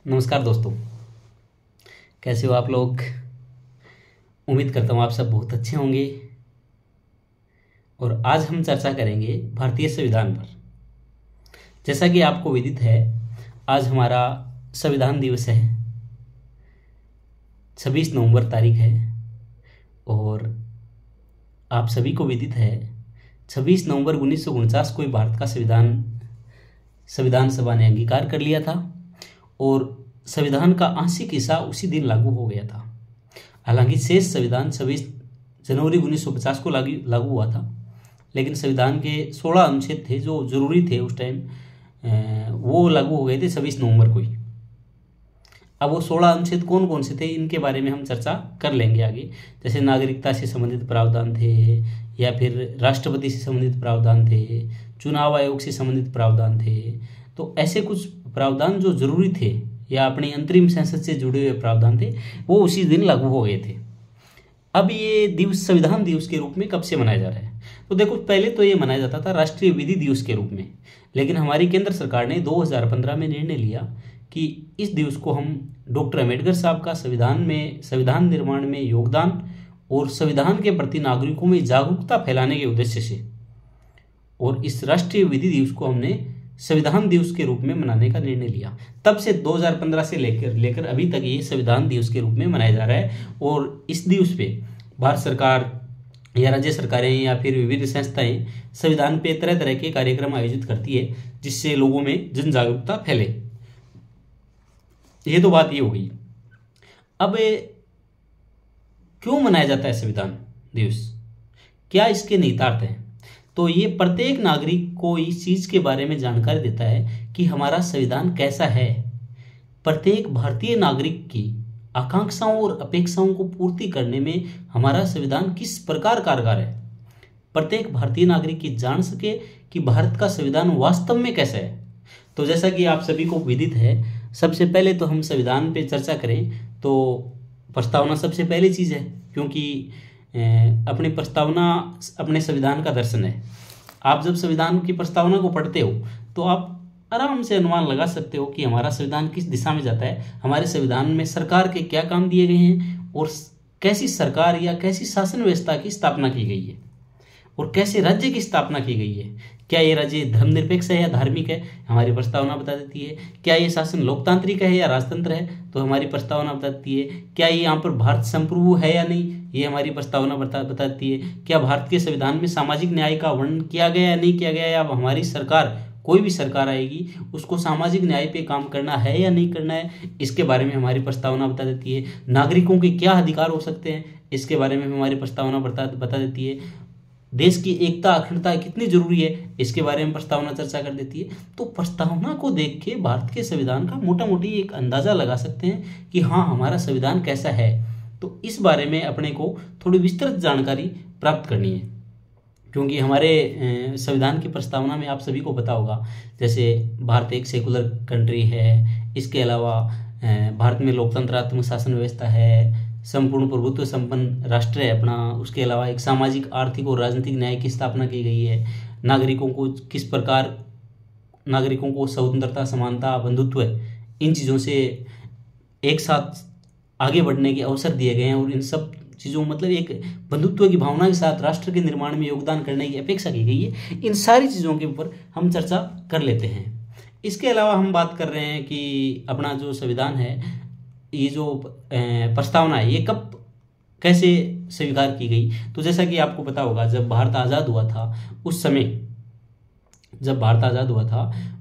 नमस्कार दोस्तों, कैसे हो आप लोग। उम्मीद करता हूँ आप सब बहुत अच्छे होंगे। और आज हम चर्चा करेंगे भारतीय संविधान पर। जैसा कि आपको विदित है, आज हमारा संविधान दिवस है। 26 नवंबर तारीख है और आप सभी को विदित है 26 नवंबर 1949 को ही भारत का संविधान सभा ने अंगीकार कर लिया था और संविधान का आंशिक हिस्सा उसी दिन लागू हो गया था। हालांकि शेष संविधान 26 जनवरी 1950 को लागू हुआ था, लेकिन संविधान के 16 अनुच्छेद थे जो जरूरी थे उस टाइम, वो लागू हो गए थे 26 नवंबर को ही। अब वो 16 अनुच्छेद कौन कौन से थे, इनके बारे में हम चर्चा कर लेंगे आगे। जैसे नागरिकता से संबंधित प्रावधान थे, या फिर राष्ट्रपति से संबंधित प्रावधान थे, चुनाव आयोग से संबंधित प्रावधान थे। तो ऐसे कुछ प्रावधान जो जरूरी थे या अपनी अंतरिम संसद से जुड़े हुए प्रावधान थे, वो उसी दिन लागू हो गए थे। अब ये दिवस संविधान दिवस के रूप में कब से मनाया जा रहा है? तो देखो, पहले तो ये मनाया जाता था राष्ट्रीय विधि दिवस के रूप में, लेकिन हमारी केंद्र सरकार ने 2015 में निर्णय लिया कि इस दिवस को हम डॉक्टर अम्बेडकर साहब का संविधान निर्माण में योगदान और संविधान के प्रति नागरिकों में जागरूकता फैलाने के उद्देश्य से, और इस राष्ट्रीय विधि दिवस को हमने संविधान दिवस के रूप में मनाने का निर्णय लिया। तब से 2015 से लेकर अभी तक ये संविधान दिवस के रूप में मनाया जा रहा है। और इस दिवस पे भारत सरकार या राज्य सरकारें या फिर विभिन्न संस्थाएं संविधान पे तरह तरह के कार्यक्रम आयोजित करती है, जिससे लोगों में जन जागरूकता फैले। ये तो बात ये हो गई। अब क्यों मनाया जाता है संविधान दिवस, क्या इसके निहितार्थ हैं? तो ये प्रत्येक नागरिक को इस चीज के बारे में जानकारी देता है कि हमारा संविधान कैसा है। प्रत्येक भारतीय नागरिक की आकांक्षाओं और अपेक्षाओं को पूर्ति करने में हमारा संविधान किस प्रकार कारगर है। प्रत्येक भारतीय नागरिक की जान सके कि भारत का संविधान वास्तव में कैसा है। तो जैसा कि आप सभी को विदित है, सबसे पहले तो हम संविधान पे चर्चा करें तो प्रस्तावना सबसे पहली चीज है, क्योंकि अपनी प्रस्तावना अपने संविधान का दर्शन है। आप जब संविधान की प्रस्तावना को पढ़ते हो तो आप आराम से अनुमान लगा सकते हो कि हमारा संविधान किस दिशा में जाता है, हमारे संविधान में सरकार के क्या काम दिए गए हैं, और कैसी सरकार या कैसी शासन व्यवस्था की स्थापना की गई है, और कैसे राज्य की स्थापना की गई है। क्या ये राज्य धर्मनिरपेक्ष है या धार्मिक है, हमारी प्रस्तावना बता देती है। क्या ये शासन लोकतांत्रिक है या राजतंत्र है, तो हमारी प्रस्तावना बताती है। क्या ये यहाँ पर भारत संप्रभु है या नहीं, ये हमारी प्रस्तावना बताती है। क्या भारत के संविधान में सामाजिक न्याय का वर्णन किया गया या नहीं किया गया, या हमारी सरकार कोई भी सरकार आएगी उसको सामाजिक न्याय पे काम करना है या नहीं करना है, इसके बारे में हमारी प्रस्तावना बता देती है। नागरिकों के क्या अधिकार हो सकते हैं, इसके बारे में हमारी प्रस्तावना बता देती है। देश की एकता अखंडता कितनी जरूरी है, इसके बारे में प्रस्तावना चर्चा कर देती है। तो प्रस्तावना को देख के भारत के संविधान का मोटा मोटी एक अंदाजा लगा सकते हैं कि हाँ, हमारा संविधान कैसा है। तो इस बारे में अपने को थोड़ी विस्तृत जानकारी प्राप्त करनी है, क्योंकि हमारे संविधान की प्रस्तावना में आप सभी को पता होगा, जैसे भारत एक सेकुलर कंट्री है, इसके अलावा भारत में लोकतंत्रात्मक शासन व्यवस्था है, संपूर्ण प्रभुत्व संपन्न राष्ट्र है अपना, उसके अलावा एक सामाजिक आर्थिक और राजनीतिक न्याय की स्थापना की गई है। नागरिकों को किस प्रकार नागरिकों को स्वतंत्रता, समानता, बंधुत्व, इन चीज़ों से एक साथ आगे बढ़ने के अवसर दिए गए हैं, और इन सब चीज़ों मतलब एक बंधुत्व की भावना के साथ राष्ट्र के निर्माण में योगदान करने की अपेक्षा की गई है। इन सारी चीज़ों के ऊपर हम चर्चा कर लेते हैं। इसके अलावा हम बात कर रहे हैं कि अपना जो संविधान है, ये जो प्रस्तावना है, ये कब कैसे स्वीकार की गई। तो जैसा कि आपको पता होगा, जब भारत आज़ाद हुआ था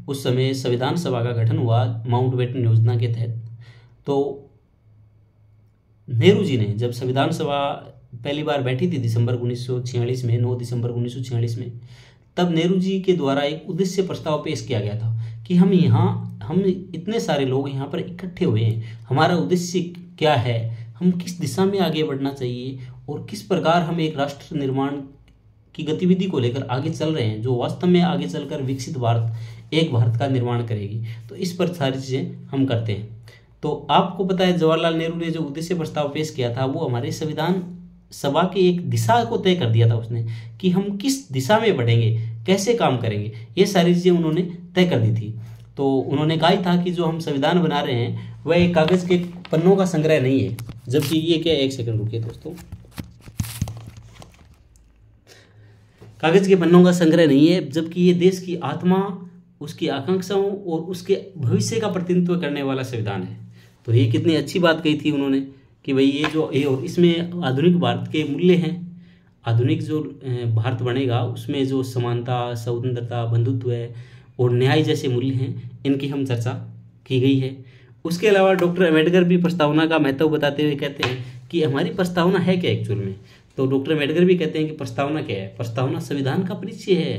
उस समय संविधान सभा का गठन हुआ माउंटबेटन योजना के तहत। तो नेहरू जी ने जब संविधान सभा पहली बार बैठी थी दिसंबर 1946 में, 9 दिसंबर 1946 में, तब नेहरू जी के द्वारा एक उद्देश्य प्रस्ताव पेश किया गया था कि हम इतने सारे लोग यहाँ पर इकट्ठे हुए हैं, हमारा उद्देश्य क्या है, हम किस दिशा में आगे बढ़ना चाहिए, और किस प्रकार हम एक राष्ट्र निर्माण की गतिविधि को लेकर आगे चल रहे हैं, जो वास्तव में आगे चलकर विकसित भारत, एक भारत का निर्माण करेगी। तो इस पर सारी चीज़ें हम करते हैं। तो आपको पता है, जवाहरलाल नेहरू ने जो उद्देश्य प्रस्ताव पेश किया था, वो हमारे संविधान सभा की एक दिशा को तय कर दिया था उसने, कि हम किस दिशा में बढ़ेंगे, कैसे काम करेंगे, ये सारी चीज़ें उन्होंने तय कर दी थी। तो उन्होंने कहा ही था कि जो हम संविधान बना रहे हैं वह एक कागज के पन्नों का संग्रह नहीं है, जबकि ये क्या, एक सेकंड रुकिए दोस्तों, कागज के पन्नों का संग्रह नहीं है, जबकि ये देश की आत्मा, उसकी आकांक्षाओं और उसके भविष्य का प्रतिनिधित्व करने वाला संविधान है। तो ये कितनी अच्छी बात कही थी उन्होंने कि भाई ये जो ये, और इसमें आधुनिक भारत के मूल्य हैं, आधुनिक जो भारत बनेगा उसमें जो समानता, स्वतंत्रता, बंधुत्व है और न्याय जैसे मूल्य हैं, इनकी हम चर्चा की गई है। उसके अलावा डॉक्टर अम्बेडकर भी प्रस्तावना का महत्व बताते हुए कहते हैं कि हमारी प्रस्तावना है क्या एक्चुअल में। तो डॉक्टर अम्बेडकर भी कहते हैं कि प्रस्तावना क्या है, प्रस्तावना संविधान का परिचय है,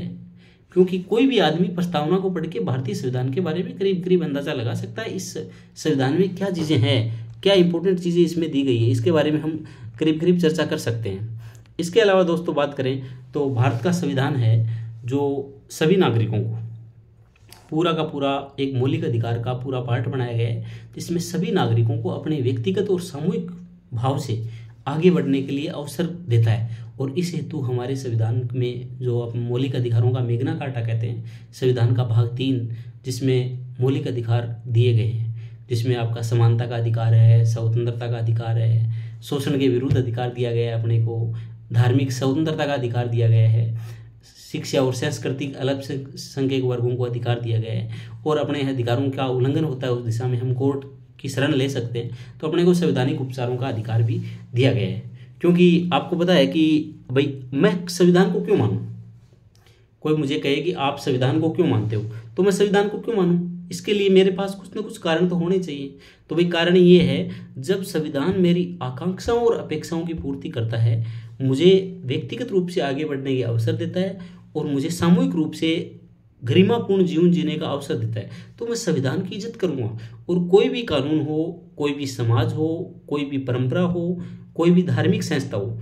क्योंकि कोई भी आदमी प्रस्तावना को पढ़ के भारतीय संविधान के बारे में करीब करीब अंदाजा लगा सकता है इस संविधान में क्या चीज़ें हैं, क्या इंपॉर्टेंट चीज़ें इसमें दी गई है, इसके बारे में हम करीब करीब चर्चा कर सकते हैं। इसके अलावा दोस्तों बात करें तो भारत का संविधान है जो सभी नागरिकों को पूरा का पूरा एक मौलिक अधिकार का पूरा पार्ट बनाया गया है, जिसमें सभी नागरिकों को अपने व्यक्तिगत और सामूहिक भाव से आगे बढ़ने के लिए अवसर देता है। और इस हेतु हमारे संविधान में जो आप मौलिक अधिकारों का मैग्ना कार्टा कहते हैं, संविधान का भाग 3, जिसमें मौलिक अधिकार दिए गए हैं, जिसमें आपका समानता का अधिकार है, स्वतंत्रता का अधिकार है, शोषण के विरुद्ध अधिकार दिया गया है अपने को, धार्मिक स्वतंत्रता का अधिकार दिया गया है, शिक्षा और सांस्कृतिक अल्पसंख्यक वर्गों को अधिकार दिया गया है, और अपने अधिकारों का उल्लंघन होता है उस दिशा में हम कोर्ट की शरण ले सकते हैं, तो अपने को संवैधानिक उपचारों का अधिकार भी दिया गया है। क्योंकि आपको पता है कि भाई मैं संविधान को क्यों मानूं, कोई मुझे कहे कि आप संविधान को क्यों मानते हो, तो मैं संविधान को क्यों मानूं, इसके लिए मेरे पास कुछ न कुछ कारण तो होने चाहिए। तो भाई कारण ये है, जब संविधान मेरी आकांक्षाओं और अपेक्षाओं की पूर्ति करता है, मुझे व्यक्तिगत रूप से आगे बढ़ने का अवसर देता है और मुझे सामूहिक रूप से गरिमापूर्ण जीवन जीने का अवसर देता है, तो मैं संविधान की इज्जत करूंगा। और कोई भी कानून हो, कोई भी समाज हो, कोई भी परंपरा हो, कोई भी धार्मिक संस्था हो,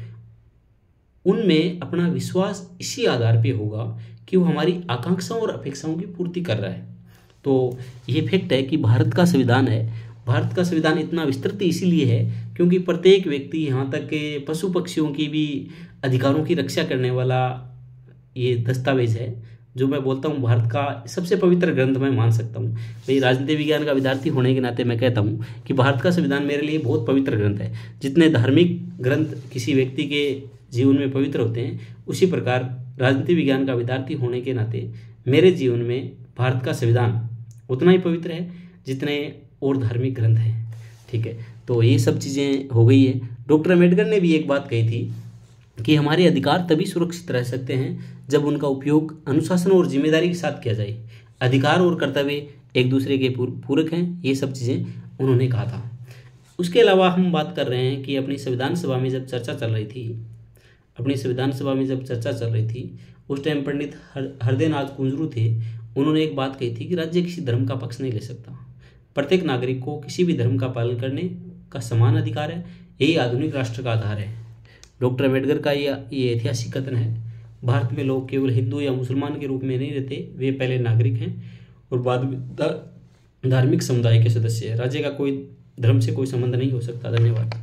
उनमें अपना विश्वास इसी आधार पे होगा कि वो हमारी आकांक्षाओं और अपेक्षाओं की पूर्ति कर रहा है। तो ये फैक्ट है कि भारत का संविधान है, भारत का संविधान इतना विस्तृत इसीलिए है क्योंकि प्रत्येक व्यक्ति, यहाँ तक के पशु पक्षियों की भी अधिकारों की रक्षा करने वाला ये दस्तावेज है, जो मैं बोलता हूँ भारत का सबसे पवित्र ग्रंथ मैं मान सकता हूँ। भाई राजनीति विज्ञान का विद्यार्थी होने के नाते मैं कहता हूँ कि भारत का संविधान मेरे लिए बहुत पवित्र ग्रंथ है। जितने धार्मिक ग्रंथ किसी व्यक्ति के जीवन में पवित्र होते हैं, उसी प्रकार राजनीति विज्ञान का विद्यार्थी होने के नाते मेरे जीवन में भारत का संविधान उतना ही पवित्र है जितने और धार्मिक ग्रंथ हैं। ठीक है, तो ये सब चीज़ें हो गई है। डॉक्टर अम्बेडकर ने भी एक बात कही थी कि हमारे अधिकार तभी सुरक्षित रह सकते हैं जब उनका उपयोग अनुशासन और जिम्मेदारी के साथ किया जाए। अधिकार और कर्तव्य एक दूसरे के पूरक हैं, ये सब चीज़ें उन्होंने कहा था। उसके अलावा हम बात कर रहे हैं कि अपनी संविधान सभा में जब चर्चा चल रही थी, उस टाइम पंडित हरदेनाथ कुंजरू थे। उन्होंने एक बात कही थी कि राज्य किसी धर्म का पक्ष नहीं ले सकता, प्रत्येक नागरिक को किसी भी धर्म का पालन करने का समान अधिकार है, यही आधुनिक राष्ट्र का आधार है। डॉक्टर अम्बेडकर का ये ऐतिहासिक कथन है। भारत में लोग केवल हिंदू या मुसलमान के रूप में नहीं रहते, वे पहले नागरिक हैं और बाद में धार्मिक समुदाय के सदस्य हैं। राज्य का कोई धर्म से कोई संबंध नहीं हो सकता। धन्यवाद।